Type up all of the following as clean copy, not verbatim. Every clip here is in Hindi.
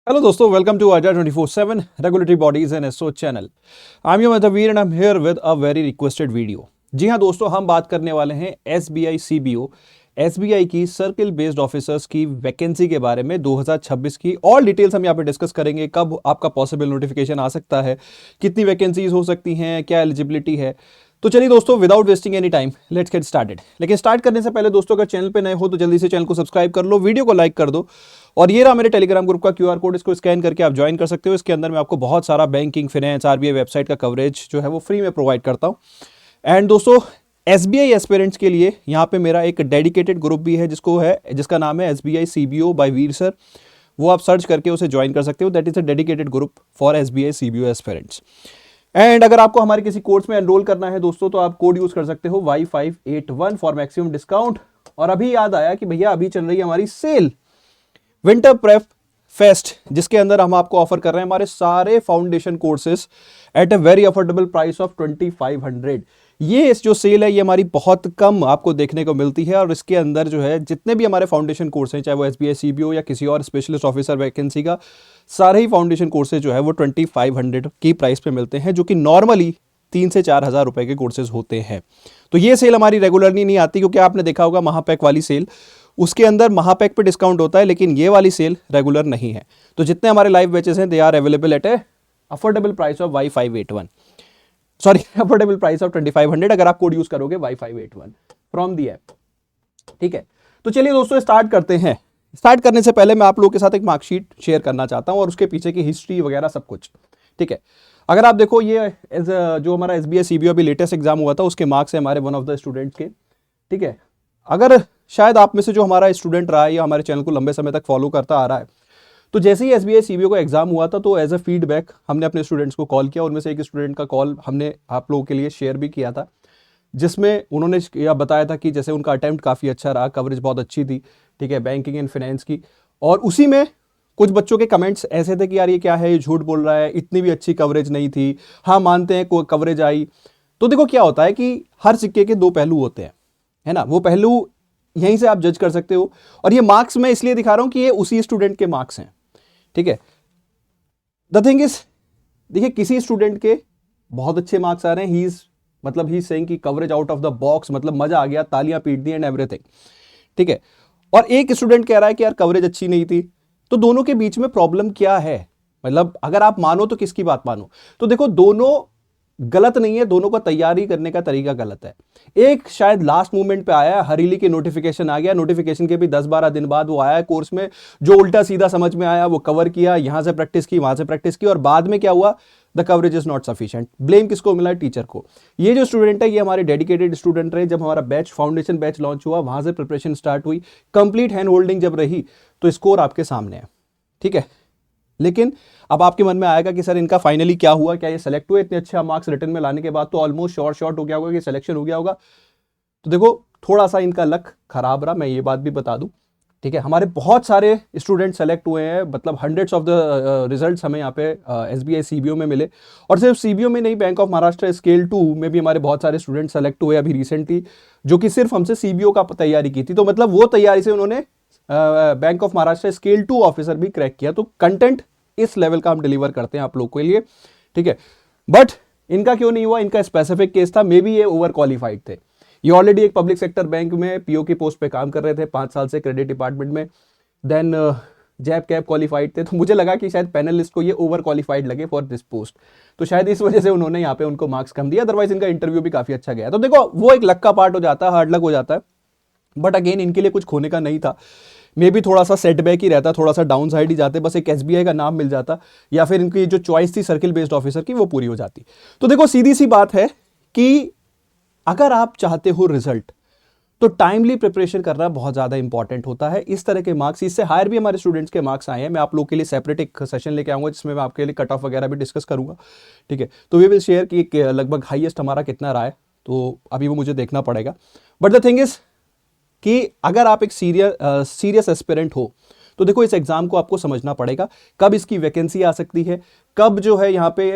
Hello दोस्तों, welcome to Aja 24/7 Regulatory Bodies and SO channel. I'm your Madhavir and I'm here with a very requested video. जी हाँ दोस्तों, हम बात करने वाले हैं SBI CBO, SBI की सर्किल बेस्ड ऑफिसर्स की वैकेंसी के बारे में 2026 की ऑल डिटेल्स हम यहाँ पे डिस्कस करेंगे। कब आपका पॉसिबल नोटिफिकेशन आ सकता है, कितनी वैकेंसीज हो सकती हैं, क्या एलिजिबिलिटी है। तो चलिए दोस्तों, without wasting any time let's get started. लेकिन स्टार्ट करने से पहले दोस्तों, अगर चैनल पे नए हो तो जल्दी से चैनल को सब्सक्राइब कर लो, वीडियो को लाइक कर दो। और ये रहा मेरे टेलीग्राम ग्रुप का QR कोड, इसको स्कैन करके आप ज्वाइन कर सकते हो। इसके अंदर मैं आपको बहुत सारा बैंकिंग, फाइनेंस, RBI वेबसाइट का कवरेज जो है वो फ्री में प्रोवाइड करता हूँ। एंड दोस्तों, SBI एस्पिरेंट्स के लिए यहाँ पे मेरा एक डेडिकेटेड ग्रुप भी है जिसका नाम है SBI CBO bye Veer sir. वो आप सर्च करके उसे ज्वाइन कर सकते हो। That is a dedicated group for SBI CBO aspirants. And अगर आपको हमारे किसी कोर्स में एनरोल करना है दोस्तों, तो आप कोड यूज कर सकते हो Y581 फॉर मैक्सिमम डिस्काउंट। और अभी याद आया कि भैया अभी चल रही है हमारी सेल, विंटर प्रेप फेस्ट, जिसके अंदर हम आपको ऑफर कर रहे हैं हमारे सारे foundation courses at a very affordable price of 2500। ये जो सेल है ये हमारी बहुत कम आपको देखने को मिलती है। और इसके अंदर जो है जितने भी हमारे फाउंडेशन कोर्स हैं, चाहे वो SBI CBO या किसी और स्पेशलिस्ट ऑफिसर वैकेंसी का, सारे ही फाउंडेशन कोर्सेज जो है वो 2500 की प्राइस पे मिलते हैं, जो कि नॉर्मली 3 से 4 हज़ार रुपए के कोर्सेज होते हैं। तो ये सेल हमारी रेगुलरली नहीं आती, क्योंकि आपने देखा होगा महापैक वाली सेल, उसके अंदर महापैक पे डिस्काउंट होता है, लेकिन ये वाली सेल रेगुलर नहीं है। तो जितने हमारे लाइव बैचेस हैं they are available at a affordable price of Y581, sorry affordable price of 2500 अगर आप कोड यूज करोगे Y581 फ्रॉम दी ऐप। ठीक है, तो चलिए दोस्तों स्टार्ट करते हैं। स्टार्ट करने से पहले मैं आप लोगों के साथ एक मार्कशीट शेयर करना चाहता हूं और उसके पीछे की हिस्ट्री वगैरह सब कुछ। ठीक है, अगर आप देखो ये जो हमारा SBI CBO अभी लेटेस्ट एग्जाम हुआ था, उसके मार्क्स है हमारे वन ऑफ द स्टूडेंट्स के। ठीक है, अगर शायद आप में से जो हमारा स्टूडेंट रहा है या हमारे चैनल को लंबे समय तक फॉलो करता आ रहा है, तो जैसे ही SBI CBO का एग्जाम हुआ था, तो एज अ फीडबैक हमने अपने स्टूडेंट्स को कॉल किया। उनमें से एक स्टूडेंट का कॉल हमने आप लोगों के लिए शेयर भी किया था, जिसमें उन्होंने यह बताया था कि जैसे उनका अटेम्प्ट काफ़ी अच्छा रहा, कवरेज बहुत अच्छी थी। ठीक है, बैंकिंग एंड फाइनेंस की। और उसी में कुछ बच्चों के कमेंट्स ऐसे थे कि यार ये क्या है, ये झूठ बोल रहा है, इतनी भी अच्छी कवरेज नहीं थी। हाँ मानते हैं कोई कवरेज आई। तो देखो क्या होता है कि हर सिक्के के दो पहलू होते हैं, है ना। वो पहलू यहीं से आप जज कर सकते हो। और ये मार्क्स मैं इसलिए दिखा रहा हूं कि ये उसी स्टूडेंट के मार्क्स हैं। ठीक है, द थिंग इज, देखिए किसी स्टूडेंट के बहुत अच्छे मार्क्स आ रहे हैं, ही इज सेइंग कि coverage out of the box, मतलब मजा आ गया, तालियां पीट दी एंड एवरीथिंग। ठीक है, और एक स्टूडेंट कह रहा है कि यार कवरेज अच्छी नहीं थी। तो दोनों के बीच में प्रॉब्लम क्या है, मतलब अगर आप मानो तो किसकी बात मानो। तो देखो दोनों गलत नहीं है, दोनों का तैयारी करने का तरीका गलत है। एक शायद लास्ट मोमेंट पे आया है, हरीली के नोटिफिकेशन आ गया, नोटिफिकेशन के भी 10-12 दिन बाद वो आया कोर्स में, जो उल्टा सीधा समझ में आया वो कवर किया, यहां से प्रैक्टिस की, वहां से प्रैक्टिस की, और बाद में क्या हुआ, the coverage is not sufficient. Blame किसको मिला है, टीचर को। ये जो स्टूडेंट है ये हमारे डेडिकेटेड स्टूडेंट रहे। जब हमारा बैच, फाउंडेशन बैच लॉन्च हुआ, वहां से प्रिपरेशन स्टार्ट हुई, कंप्लीट हैंड होल्डिंग जब रही, तो स्कोर आपके सामने है। ठीक है, लेकिन अब आपके मन में आएगा कि सर इनका फाइनली क्या हुआ, क्या ये सेलेक्ट हुए। इतने अच्छे मार्क्स रिटर्न में लाने के बाद तो ऑलमोस्ट शॉर्ट हो गया होगा कि सिलेक्शन हो गया होगा। तो देखो थोड़ा सा इनका लक खराब रहा, मैं ये बात भी बता दूं। ठीक है, हमारे बहुत सारे स्टूडेंट सेलेक्ट हुए हैं, मतलब हंड्रेड्स ऑफ द रिजल्ट्स हमें यहाँ पे SBI CBO में मिले। और सिर्फ CBO में नहीं, बैंक ऑफ महाराष्ट्र स्केल 2 में भी हमारे बहुत सारे स्टूडेंट सेलेक्ट हुए अभी रिसेंटली, जो कि सिर्फ हमसे CBO का तैयारी की थी। तो मतलब वो तैयारी से उन्होंने bank of Maharashtra scale 2 officer भी क्रैक किया। तो कंटेंट इस लेवल का हम डिलीवर करते हैं आप लोग के लिए। ठीक है, बट इनका क्यों नहीं हुआ, इनका स्पेसिफिक केस था, मे बी ये ओवर क्वालिफाइड थे। ये ऑलरेडी एक पब्लिक सेक्टर बैंक में PO की पोस्ट पे काम कर रहे थे 5 साल से, क्रेडिट डिपार्टमेंट में। देन जैब कैब क्वालिफाइड थे, तो मुझे लगा कि शायद पैनलिस्ट को ये ओवर क्वालिफाइड लगे फॉर दिस पोस्ट, तो शायद इस वजह से उन्होंने यहाँ पे उनको मार्क्स कम दिया। अदरवाइज इनका इंटरव्यू भी काफी अच्छा गया। तो देखो वो एक लक का पार्ट हो जाता है, हार्ड लक हो जाता है, बट अगेन इनके लिए कुछ खोने का नहीं था। मे भी थोड़ा सा सेटबैक ही रहता, थोड़ा सा डाउन साइड ही जाते, बस एक SBI का नाम मिल जाता, या फिर इनकी जो चॉइस थी सर्किल बेस्ड ऑफिसर की वो पूरी हो जाती। तो देखो सीधी सी बात है कि अगर आप चाहते हो रिजल्ट, तो टाइमली प्रिपरेशन करना बहुत ज्यादा इंपॉर्टेंट होता है। इस तरह के मार्क्स, इससे हायर भी हमारे स्टूडेंट्स के मार्क्स आए हैं। मैं आप लोग के लिए सेपरेट एक सेशन लेके आऊंगा जिसमें मैं आपके लिए कट ऑफ वगैरह भी डिस्कस करूंगा। ठीक है, तो वी विल शेयर कि लगभग हाईएस्ट हमारा कितना रहा है, तो अभी वो मुझे देखना पड़ेगा। बट द थिंग इज कि अगर आप एक सीरियस एस्पिरेंट हो, तो देखो इस एग्जाम को आपको समझना पड़ेगा, कब इसकी वैकेंसी आ सकती है, कब जो है यहाँ पे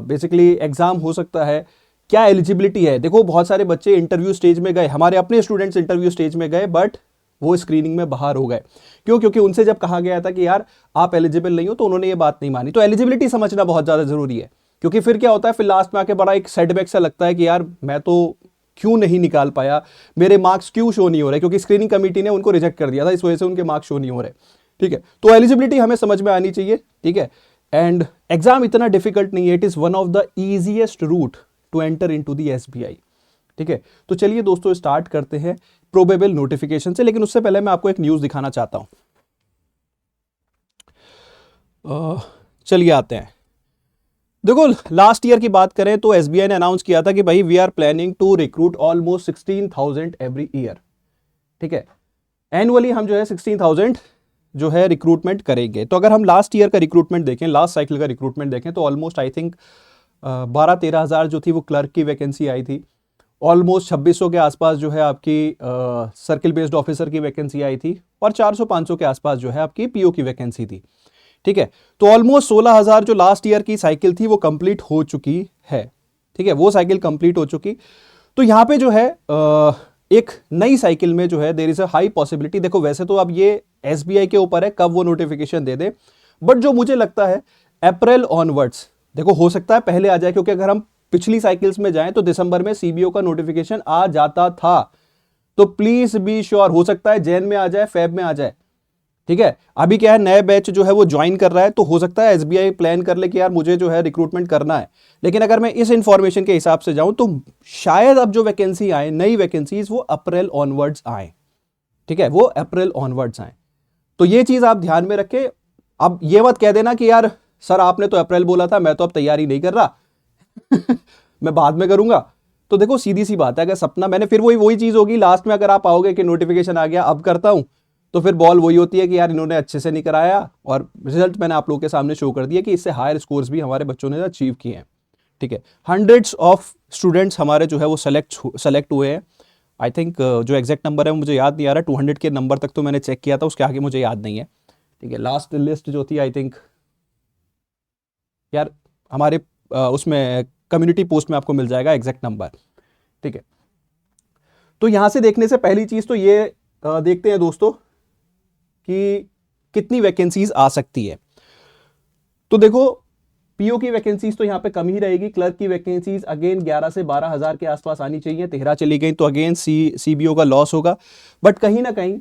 बेसिकली एग्जाम हो सकता है, क्या एलिजिबिलिटी है। देखो बहुत सारे बच्चे इंटरव्यू स्टेज में गए, हमारे अपने स्टूडेंट्स इंटरव्यू स्टेज में गए, बट वो स्क्रीनिंग में बाहर हो गए। क्यों? क्योंकि उनसे जब कहा गया था कि यार आप एलिजिबल नहीं हो, तो उन्होंने ये बात नहीं मानी। तो एलिजिबिलिटी समझना बहुत ज़्यादा जरूरी है, क्योंकि फिर क्या होता है, फिर लास्ट में आके बड़ा एक सेटबैक सा लगता है कि यार मैं तो क्यों नहीं निकाल पाया, मेरे मार्क्स क्यों शो नहीं हो रहे, क्योंकि स्क्रीनिंग कमेटी ने उनको रिजेक्ट कर दिया था, इस वजह से उनके मार्क्स शो नहीं हो रहे। ठीक है, तो एलिजिबिलिटी हमें समझ में आनी चाहिए। ठीक है, एंड एग्जाम इतना डिफिकल्ट नहीं है, it is one of the easiest route to enter into the SBI. ठीक है, तो चलिए दोस्तों स्टार्ट करते हैं प्रोबेबल नोटिफिकेशन से, लेकिन उससे पहले मैं आपको एक न्यूज दिखाना चाहता हूं। चलिए आते हैं। देखो लास्ट ईयर की बात करें तो एसबीआई ने अनाउंस किया था कि भाई we are planning to recruit almost 16,000 every year. ठीक है, एनुअली हम जो है 16,000 जो है रिक्रूटमेंट करेंगे। तो अगर हम लास्ट ईयर का रिक्रूटमेंट देखें, लास्ट साइकिल का रिक्रूटमेंट देखें, तो ऑलमोस्ट आई थिंक 12-13 हज़ार जो थी वो क्लर्क की वैकेंसी आई थी। ऑलमोस्ट 2600 के आसपास जो है आपकी सर्किल बेस्ड ऑफिसर की वैकेंसी आई थी, और 400-500 के आसपास जो है आपकी पीओ की वैकेंसी थी। ठीक है, तो ऑलमोस्ट 16,000 जो लास्ट ईयर की साइकिल थी वो कंप्लीट हो चुकी है। ठीक है, वो साइकिल कंप्लीट हो चुकी। तो यहाँ पे जो है एक नई साइकिल में जो है there is a high possibility. देखो वैसे तो अब ये एसबीआई के ऊपर है कब वो नोटिफिकेशन दे दे, बट जो मुझे लगता है अप्रैल ऑनवर्ड्स, देखो हो सकता है पहले आ जाए, क्योंकि अगर हम पिछली साइकिल्स में जाएं तो दिसंबर में सीबीओ का नोटिफिकेशन आ जाता था। तो प्लीज बी श्योर, हो सकता है जैन में आ जाए, फेब में आ जाए। ठीक है, अभी क्या है, नए बैच जो है वो ज्वाइन कर रहा है, तो हो सकता है एसबीआई प्लान कर ले कि यार मुझे जो है रिक्रूटमेंट करना है। लेकिन अगर मैं इस इंफॉर्मेशन के हिसाब से जाऊं तो शायद अब जो वैकेंसी आए, नई वैकेंसीज, वो अप्रैल ऑनवर्ड्स आए। ठीक है, वो अप्रैल ऑनवर्ड्स आए। तो ये चीज आप ध्यान में रखें। अब ये मत कह देना कि यार सर आपने तो अप्रैल बोला था, मैं तो अब तैयारी नहीं कर रहा मैं बाद में करूंगा। तो देखो सीधी सी बात है, अगर सपना, मैंने फिर वही चीज होगी लास्ट में, अगर आप आओगे कि नोटिफिकेशन आ गया अब करता हूं, तो फिर बॉल वही होती है कि यार इन्होंने अच्छे से नहीं कराया, और रिजल्ट मैंने आप लोगों के सामने शो कर दिया कि इससे हायर स्कोर्स भी हमारे बच्चों ने अचीव किए हैं। ठीक है, हंड्रेड्स ऑफ स्टूडेंट्स हमारे जो है वो सेलेक्ट हुए हैं। आई थिंक जो एग्जैक्ट नंबर है मुझे याद नहीं आ रहा, 200 के नंबर तक तो मैंने चेक किया था, उसके आगे मुझे याद नहीं है। ठीक है, लास्ट लिस्ट जो थी आई थिंक यार हमारे उसमें कम्युनिटी पोस्ट में आपको मिल जाएगा एग्जैक्ट नंबर। ठीक है, तो यहां से देखने से पहली चीज तो ये देखते हैं दोस्तों कि कितनी वैकेंसीज आ सकती है। तो देखो पीओ की वैकेंसीज तो यहां पे कम ही रहेगी। क्लर्क की वैकेंसीज अगेन 11 से 12 हज़ार के आसपास आनी चाहिए, 13 चली गई तो अगेन सीबीओ का लॉस होगा। बट कहीं ना कहीं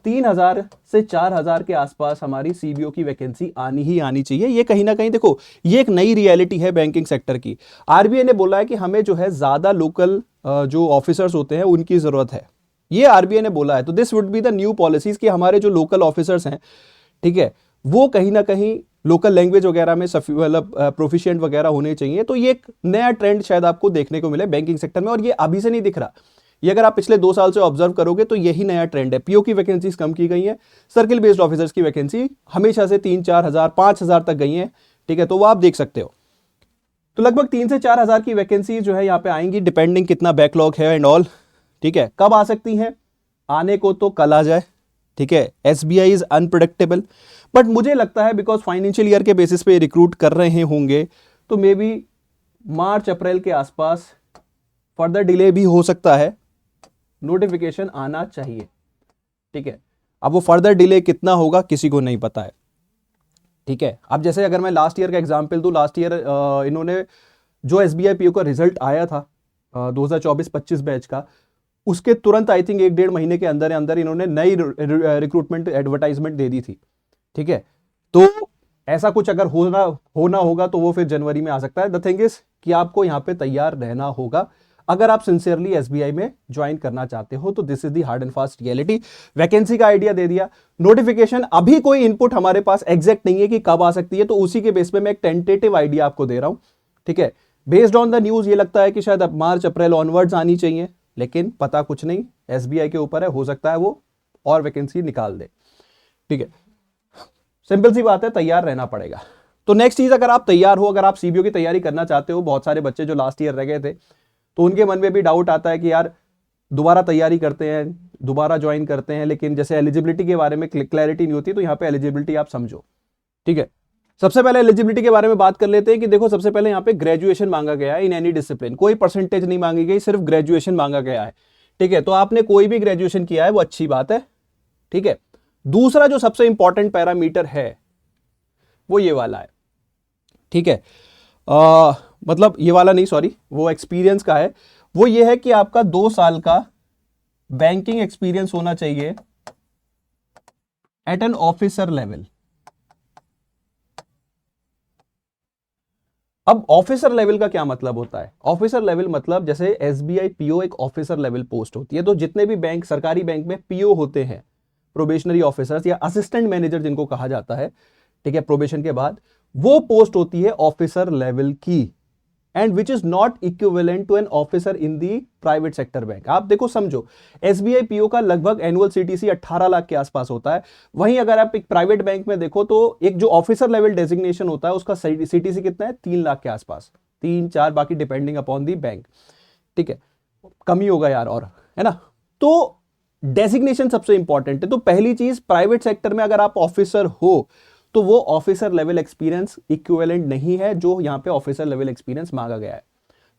3,000 से 4,000 के आसपास हमारी सीबीओ की वैकेंसी आनी ही आनी चाहिए। ये कहीं ना कहीं देखो ये एक नई रियलिटी है बैंकिंग सेक्टर की। आरबीआई ने बोला है कि हमें जो है ज्यादा लोकल जो ऑफिसर्स होते हैं उनकी जरूरत है, ये आरबीआई ने बोला है। तो this would be the new policies कि हमारे जो लोकल ऑफिसर्स हैं, ठीक है, वो कहीं ना कहीं लोकल लैंग्वेज वगैरह में मतलब प्रोफिशिएंट वगैरह होने चाहिए। तो ये एक नया ट्रेंड शायद आपको देखने को मिले बैंकिंग सेक्टर में, और ये अभी से नहीं दिख रहा, ये अगर आप पिछले 2 साल से ऑब्जर्व करोगे तो यही नया ट्रेंड है। पीओ की वैकेंसीज कम की गई हैं, सर्किल बेस्ड ऑफिसर्स की वैकेंसी हमेशा से 3-4 हज़ार 5 हज़ार तक गई हैं। ठीक है, तो वो आप देख सकते हो। तो लगभग 3 से 4 हज़ार की वैकेंसी जो है यहाँ पे आएंगी, डिपेंडिंग कितना बैकलॉग है एंड ऑल। ठीक है, कब आ सकती हैं, आने को तो कल आ जाए। ठीक है, एसबीआई इज अनप्रेडिक्टेबल, बट मुझे लगता है बिकॉज फाइनेंशियल ईयर के बेसिस पे रिक्रूट कर रहे होंगे, तो मे बी मार्च अप्रैल के आसपास, फर्दर डिले भी हो सकता है, नोटिफिकेशन आना चाहिए। ठीक है, अब वो फर्दर डिले कितना होगा किसी को नहीं पता है। ठीक है, अब जैसे अगर मैं लास्ट ईयर का एग्जांपल दूं, लास्ट ईयर इन्होंने जो एसबीआई पीओ का रिजल्ट आया था 2024-25 बैच का, उसके तुरंत आई थिंक 1-1.5 महीने के अंदर अंदर इन्होंने नई रिक्रूटमेंट एडवर्टाइजमेंट दे दी थी। ठीक है, तो ऐसा कुछ अगर होना होगा तो वो फिर जनवरी में आ सकता है। द थिंग इज कि आपको यहाँ पे तैयार रहना होगा अगर आप सिंसियरली एसबीआई में ज्वाइन करना चाहते हो। तो this is the hard and fast reality. Vacancy का आइडिया दे दिया, नोटिफिकेशन अभी कोई इनपुट हमारे पास एग्जैक्ट नहीं है कि कब आ सकती है, तो उसी के बेस पे मैं एक टेंटेटिव आइडिया आपको दे रहा हूं। ठीक है, बेस्ड ऑन द न्यूज ये लगता है कि शायद अब मार्च अप्रैल ऑनवर्ड्स आनी चाहिए, लेकिन पता कुछ नहीं, एसबीआई के ऊपर है, हो सकता है वो और वैकेंसी निकाल दे। ठीक है, सिंपल सी बात है, तैयार रहना पड़ेगा। तो नेक्स्ट चीज, अगर आप तैयार हो, अगर आप सीबीओ की तैयारी करना चाहते हो, बहुत सारे बच्चे जो लास्ट ईयर रह गए थे तो उनके मन में भी डाउट आता है कि यार दोबारा तैयारी करते हैं, दोबारा ज्वाइन करते हैं, लेकिन जैसे एलिजिबिलिटी के बारे में क्लैरिटी नहीं होती, तो यहाँ पे एलिजिबिलिटी आप समझो। ठीक है, सबसे पहले एलिजिबिलिटी के बारे में बात कर लेते हैं कि देखो सबसे पहले यहाँ पे ग्रेजुएशन मांगा गया है इन एनी डिसिप्लिन, कोई परसेंटेज नहीं मांगी गई, सिर्फ ग्रेजुएशन मांगा गया है। ठीक है, तो आपने कोई भी ग्रेजुएशन किया है वो अच्छी बात है, ठीक है। दूसरा जो सबसे इंपॉर्टेंट पैरामीटर है वो ये वाला है, ठीक है। मतलब ये वाला नहीं, सॉरी, वो एक्सपीरियंस का है। वो ये है कि आपका 2 साल का बैंकिंग एक्सपीरियंस होना चाहिए एट एन ऑफिसर लेवल। अब ऑफिसर लेवल का क्या मतलब होता है? ऑफिसर लेवल मतलब जैसे एसबीआई पीओ एक ऑफिसर लेवल पोस्ट होती है, तो जितने भी बैंक, सरकारी बैंक में पीओ होते हैं, प्रोबेशनरी ऑफिसर्स या असिस्टेंट मैनेजर जिनको कहा जाता है, ठीक है, प्रोबेशन के बाद, वो पोस्ट होती है ऑफिसर लेवल की, and which is not equivalent to an officer in the private sector bank. आप देखो, समझो, एसबीआई पीओ का लगभग एनुअल सीटीसी 18 लाख के आसपास होता है। वहीं अगर आप एक प्राइवेट बैंक में देखो तो एक जो ऑफिसर लेवल डेजिग्नेशन होता है उसका सीटीसी कितना है? 3 लाख के आसपास, 3-4, बाकी डिपेंडिंग अपॉन दी बैंक, ठीक है, कम ही होगा यार, और है ना। तो डेजिग्नेशन सबसे इंपॉर्टेंट है। तो पहली चीज, प्राइवेट सेक्टर में अगर आप ऑफिसर हो तो वो ऑफिसर लेवल एक्सपीरियंस इक्विवेलेंट नहीं है जो यहां पे ऑफिसर लेवल एक्सपीरियंस मांगा गया है।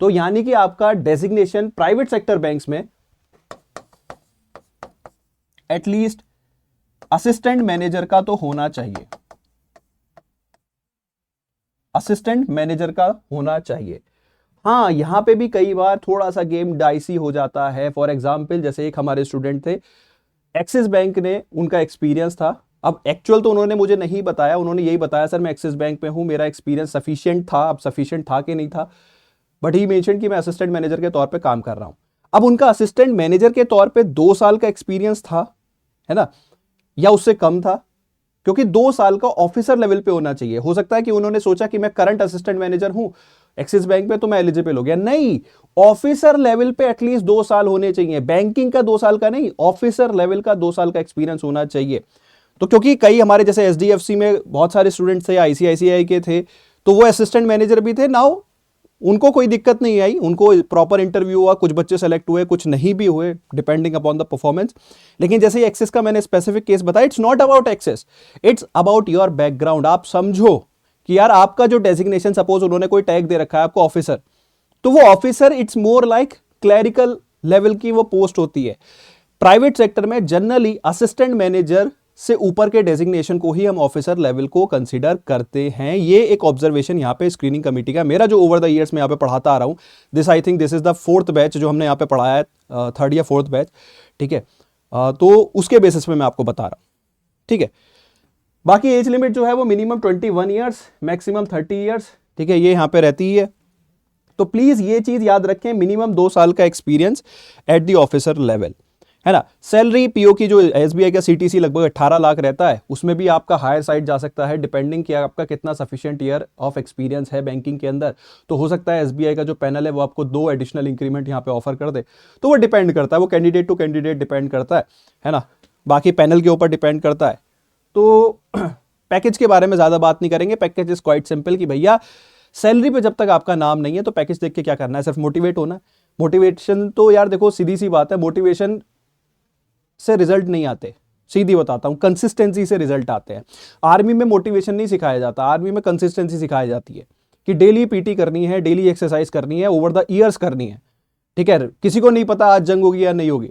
तो यानी कि आपका डेजिग्नेशन प्राइवेट सेक्टर बैंक्स में एटलीस्ट असिस्टेंट मैनेजर का तो होना चाहिए, असिस्टेंट मैनेजर का होना चाहिए। हाँ, यहां पे भी कई बार थोड़ा सा गेम डाइसी हो जाता है। फॉर एग्जाम्पल, जैसे एक हमारे स्टूडेंट थे, एक्सिस बैंक ने उनका एक्सपीरियंस था। अब एक्चुअल तो उन्होंने मुझे नहीं बताया, उन्होंने यही बताया सर मैं एक्सिस बैंक में हूं, मेरा एक्सपीरियंस सफिशिएंट था। अब सफिशिएंट था कि नहीं था, बट ही मेंशन कि मैं असिस्टेंट मैनेजर के तौर पे काम कर रहा हूं। अब उनका असिस्टेंट मैनेजर के तौर पे 2 साल का एक्सपीरियंस था, है ना, या उससे कम था, क्योंकि 2 साल का ऑफिसर लेवल पे होना चाहिए। हो सकता है कि उन्होंने सोचा कि मैं करंट असिस्टेंट मैनेजर हूं एक्सिस बैंक में तो मैं एलिजिबल हो गया। नहीं, ऑफिसर लेवल पे एटलीस्ट 2 साल होने चाहिए। बैंकिंग का 2 साल का नहीं, ऑफिसर लेवल का 2 साल का एक्सपीरियंस होना चाहिए। तो क्योंकि कई हमारे जैसे एचडीएफसी में बहुत सारे स्टूडेंट्स थे, आईसीआईसीआई के थे, तो वो असिस्टेंट मैनेजर भी थे। नाउ उनको कोई दिक्कत नहीं आई, उनको प्रॉपर इंटरव्यू हुआ, कुछ बच्चे सेलेक्ट हुए, कुछ नहीं भी हुए, डिपेंडिंग अपॉन द परफॉर्मेंस। लेकिन जैसे एक्सेस का मैंने स्पेसिफिक केस बताया, it's not about access, it's about your background. आप समझो कि यार आपका जो डेजिग्नेशन, सपोज उन्होंने कोई टैग दे रखा है आपको ऑफिसर, तो वो officer it's more like clerical level की वो पोस्ट होती है। प्राइवेट सेक्टर में जनरली असिस्टेंट मैनेजर से ऊपर के डेजिग्नेशन को ही हम ऑफिसर लेवल को कंसीडर करते हैं। ये एक ऑब्जर्वेशन यहाँ पे स्क्रीनिंग कमेटी का, मेरा जो ओवर द इयर्स में यहाँ पे पढ़ाता आ रहा हूँ, this I think this is the 4th batch जो हमने यहाँ पे पढ़ाया है, 3rd या 4th बैच, ठीक है। तो उसके बेसिस पे मैं आपको बता रहा हूँ, ठीक है। बाकी एज लिमिट जो है वो मिनिमम 21 ईयर्स, मैक्सिमम 30 ईयर्स, ठीक है, ये यहाँ पे रहती है। तो प्लीज ये चीज याद रखें, मिनिमम 2 साल का experience at the officer level, है ना। सैलरी पीओ की जो एसबीआई का सीटीसी लगभग 18 लाख रहता है, उसमें भी आपका हायर साइड जा सकता है, डिपेंडिंग कि आपका कितना सफिशिएंट ईयर ऑफ एक्सपीरियंस है बैंकिंग के अंदर। तो हो सकता है एसबीआई का जो पैनल है वो आपको 2 एडिशनल इंक्रीमेंट यहाँ पे ऑफर कर दे। तो वो डिपेंड करता है, वो कैंडिडेट टू कैंडिडेट डिपेंड करता है ना, बाकी पैनल के ऊपर डिपेंड करता है। तो पैकेज के बारे में ज्यादा बात नहीं करेंगे। पैकेज इज क्वाइट सिंपल कि भैया सैलरी पे जब तक आपका नाम नहीं है तो पैकेज देख के क्या करना है, सिर्फ मोटिवेट होना है। मोटिवेशन तो यार देखो सीधी सी बात है, मोटिवेशन से रिजल्ट नहीं आते, सीधी बताता हूं, कंसिस्टेंसी से रिजल्ट आते हैं। आर्मी में मोटिवेशन नहीं सिखाया जाता, आर्मी में कंसिस्टेंसी सिखाई जाती है कि डेली पीटी करनी है, डेली एक्सरसाइज करनी है, ओवर द ईयर्स करनी है, ठीक है। किसी को नहीं पता आज जंग होगी या नहीं होगी।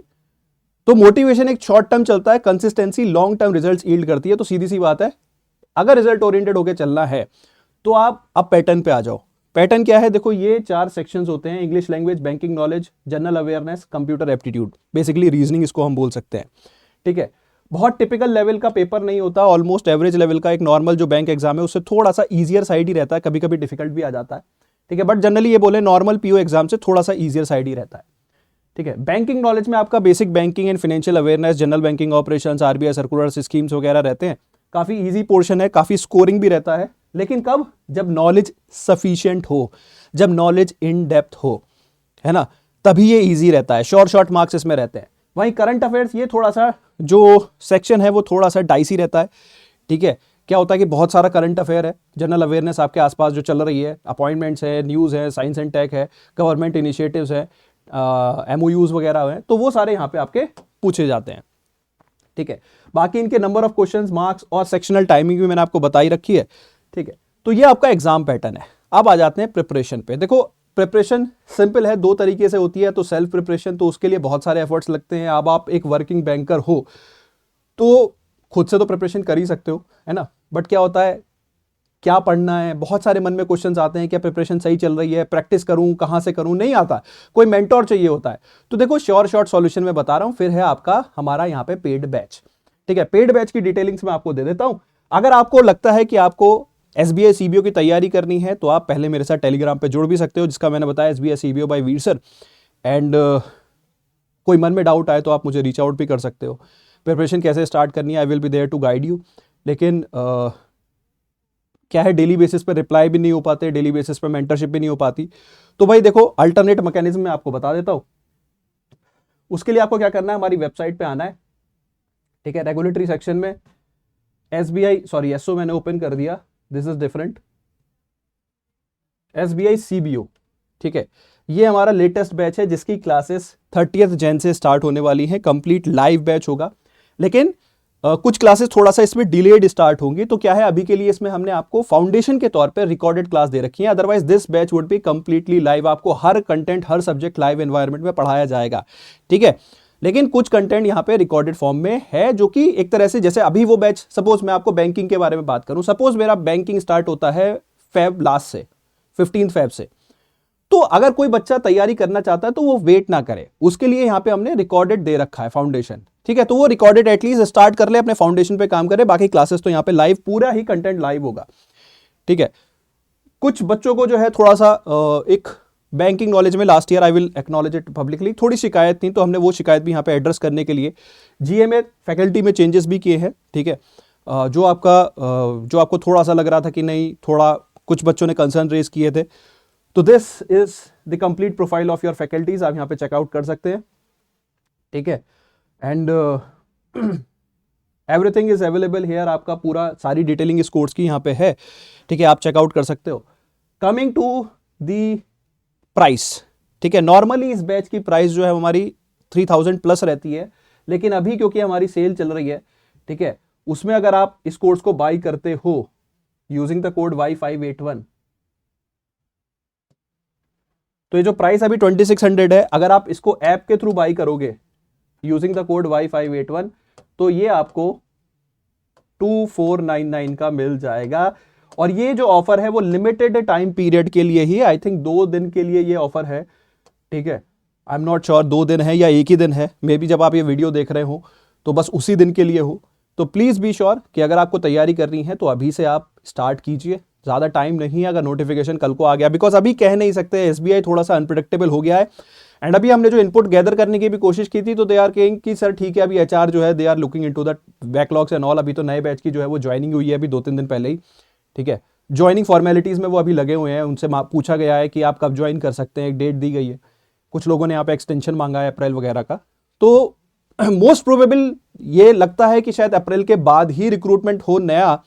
तो मोटिवेशन एक शॉर्ट टर्म चलता है, consistency long term result yield करती है। तो सीधी सी बात है, अगर रिजल्ट ओरिएंटेड होकर चलना है तो आप अब पैटर्न पे आ जाओ। पैटर्न क्या है? देखो, ये 4 सेक्शंस होते हैं, English language, banking knowledge, general awareness, computer aptitude, basically reasoning इसको हम बोल सकते हैं, ठीक है। बहुत टिपिकल लेवल का पेपर नहीं होता, ऑलमोस्ट एवरेज लेवल का एक नॉर्मल जो बैंक एग्जाम है उससे थोड़ा सा ईजियर साइड ही रहता है, कभी कभी डिफिकल्ट भी आ जाता है, ठीक है। बट जनरली ये बोले नॉर्मल पीओ एग्जाम से थोड़ा सा ईजियर साइड ही रहता है, ठीक है। बैंकिंग नॉलेज में आपका basic banking and financial awareness, general banking operations, RBI circulars, schemes वगैरह रहते हैं। काफी इजी पोर्शन है, काफी स्कोरिंग भी रहता है, लेकिन कब? जब नॉलेज सफिशिएंट हो, जब नॉलेज इन डेप्थ हो, है ना, तभी ये इजी रहता है। शॉर्ट मार्क्स इसमें रहते हैं। वहीं करंट अफेयर्स, ये थोड़ा सा जो सेक्शन है वो थोड़ा सा डाइसी रहता है, ठीक है। क्या होता है कि बहुत सारा करंट अफेयर है, जनरल अवेयरनेस आपके आसपास जो चल रही है, अपॉइंटमेंट्स है, न्यूज़ है, साइंस एंड टेक है, गवर्नमेंट इनिशिएटिव्स है, एमओयूज वगैरह है, तो वो सारे यहाँ पे आपके पूछे जाते हैं, ठीक है। बाकी इनके नंबर ऑफ क्वेश्चंस, मार्क्स और सेक्शनल टाइमिंग भी मैंने आपको बताई रखी है, ठीक है। तो ये आपका एग्जाम पैटर्न है। अब आ जाते हैं प्रिपरेशन पे। देखो, प्रिपरेशन सिंपल है, 2 तरीके से होती है। तो सेल्फ प्रिपरेशन, तो उसके लिए बहुत सारे एफर्ट्स लगते हैं। अब आप एक वर्किंग बैंकर हो तो खुद से तो प्रिपरेशन कर ही सकते हो, है ना, बट क्या होता है, क्या पढ़ना है, बहुत सारे मन में क्वेश्चंस आते हैं, क्या प्रिपरेशन सही चल रही है, प्रैक्टिस करूं, कहां से करूं, नहीं आता, कोई मेंटोर चाहिए होता है। तो देखो श्योर शॉर्ट सॉल्यूशन में बता रहा हूं, फिर है आपका हमारा यहाँ पे पेड बैच। ठीक है, पेड बैच की डिटेलिंग्स मैं आपको दे देता हूं। अगर आपको लगता है कि आपको एसबीआई सीबीओ की तैयारी करनी है तो आप पहले मेरे साथ टेलीग्राम पे जुड़ भी सकते हो, जिसका मैंने बताया SBI CBO by Veer sir. And कोई मन में डाउट आए तो आप मुझे रीच आउट भी कर सकते हो। प्रिपरेशन कैसे स्टार्ट करनी है, I will be there to guide you. लेकिन क्या है, डेली बेसिस पे रिप्लाई भी नहीं हो पाते, डेली बेसिस पे मेंटरशिप भी नहीं हो पाती। तो भाई देखो, अल्टरनेट मैकेनिज्म मैं आपको बता देता हूं। उसके लिए आपको क्या करना है, हमारी वेबसाइट पे आना है। ठीक है, रेगुलेटरी सेक्शन में एसबीआई, सॉरी एसओ मैंने ओपन कर दिया, this is different, SBI CBO. ठीक है, ये हमारा लेटेस्ट बैच है जिसकी क्लासेस 30th जैन से स्टार्ट होने वाली है, कंप्लीट लाइव बैच होगा। लेकिन कुछ क्लासेस थोड़ा सा इसमें डिलेड स्टार्ट होंगी। तो क्या है, अभी के लिए इसमें हमने आपको फाउंडेशन के तौर पे रिकॉर्डेड क्लास दे रखी है, otherwise this batch would be completely live. आपको हर कंटेंट, हर सब्जेक्ट लाइव एनवायरनमेंट में पढ़ाया जाएगा। ठीक है, लेकिन कुछ कंटेंट यहाँ पे रिकॉर्डेड फॉर्म में है, जो कि एक तरह से, जैसे अभी वो बैच, सपोज मैं आपको बैंकिंग के बारे में बात करूं, सपोज मेरा बैंकिंग स्टार्ट होता है फेब लास्ट से, 15 फेब से। तो अगर कोई बच्चा तैयारी करना चाहता है तो वो वेट ना करे, उसके लिए यहाँ पे हमने रिकॉर्डेड दे रखा है फाउंडेशन। ठीक है, तो वो रिकॉर्डेड एटलीस्ट स्टार्ट कर ले, अपने फाउंडेशन पे काम करे, बाकी क्लासेस तो यहाँ पे लाइव, पूरा ही कंटेंट लाइव होगा। ठीक है, कुछ बच्चों को जो है थोड़ा सा एक बैंकिंग नॉलेज में last year, I will acknowledge it publicly, थोड़ी शिकायत थी, तो हमने वो शिकायत भी यहाँ पे एड्रेस करने के लिए जीएमए फैकल्टी में चेंजेस भी किए हैं। ठीक है, जो आपको थोड़ा सा लग रहा था कि नहीं, थोड़ा कुछ बच्चों ने कंसर्न रेज किए थे, तो this is the complete profile of your faculties, आप यहाँ पे चेकआउट कर सकते हैं। ठीक है, and everything is available hair, आपका पूरा सारी डिटेलिंग इस कोर्स की यहाँ पे है। ठीक है, आप चेकआउट कर सकते हो। कमिंग टू दी प्राइस, ठीक है, नॉर्मली इस बैच की प्राइस जो है हमारी 3000 प्लस रहती है, लेकिन अभी क्योंकि हमारी सेल चल रही है, ठीक है, उसमें अगर आप इस कोर्स को बाई करते हो यूजिंग द कोड Y581, तो ये जो प्राइस अभी 2600 है, अगर आप इसको ऐप के थ्रू बाई करोगे यूजिंग द कोड Y581, तो ये आपको 2499 का मिल जाएगा। और ये जो ऑफर है वो लिमिटेड टाइम पीरियड के लिए ही, आई थिंक 2 दिन के लिए ये ऑफर है। ठीक है, आई एम नॉट श्योर 2 दिन है या एक ही दिन है, मे बी जब आप ये वीडियो देख रहे हो तो बस उसी दिन के लिए हो। तो प्लीज बी श्योर कि अगर आपको तैयारी करनी है तो अभी से आप स्टार्ट कीजिए, ज्यादा टाइम नहीं है। अगर नोटिफिकेशन कल को आ गया, बिकॉज अभी कह नहीं सकते, एसबीआई थोड़ा सा अनप्रिडिक्टेबल हो गया है। एंड अभी हमने जो इनपुट गैदर करने की भी कोशिश की थी, तो दे आर कहेंगे कि सर ठीक है, अभी एचआर जो है they are looking into the backlogs and all. अभी तो नए बैच की जो है वो ज्वाइनिंग हुई है अभी 2-3 दिन पहले ही। ठीक है, ज्वाइनिंग फॉर्मेलिटीज में वो अभी लगे हुए हैं, उनसे पूछा गया है कि आप कब ज्वाइन कर सकते हैं, एक डेट दी गई है। कुछ लोगों ने यहाँ पे एक्सटेंशन मांगा है अप्रैल वगैरह का। तो मोस्ट प्रोबेबल ये लगता है कि शायद अप्रैल के बाद ही रिक्रूटमेंट हो नया,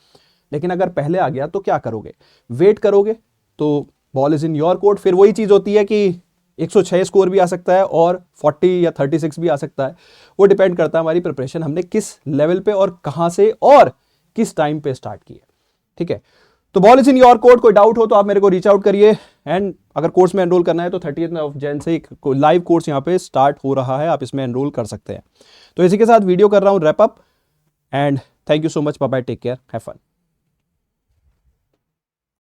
लेकिन अगर पहले आ गया तो क्या करोगे, वेट करोगे तो ball is in your court. फिर वही चीज होती है कि 106 स्कोर भी आ सकता है और 40 या 36 भी आ सकता है, वो डिपेंड करता है हमारी प्रिपरेशन हमने किस लेवल पे और कहां से और किस टाइम पे स्टार्ट की है। ठीक है, तो ball is in your court. कोई डाउट हो तो आप मेरे को रीच आउट करिए। एंड अगर कोर्स में एनरोल करना है तो 30th जैन से एक लाइव कोर्स यहाँ पे स्टार्ट हो रहा है, आप इसमें एनरोल कर सकते हैं। तो इसी के साथ वीडियो कर रहा हूँ wrap up, and thank you so much, bye bye, take care, have fun.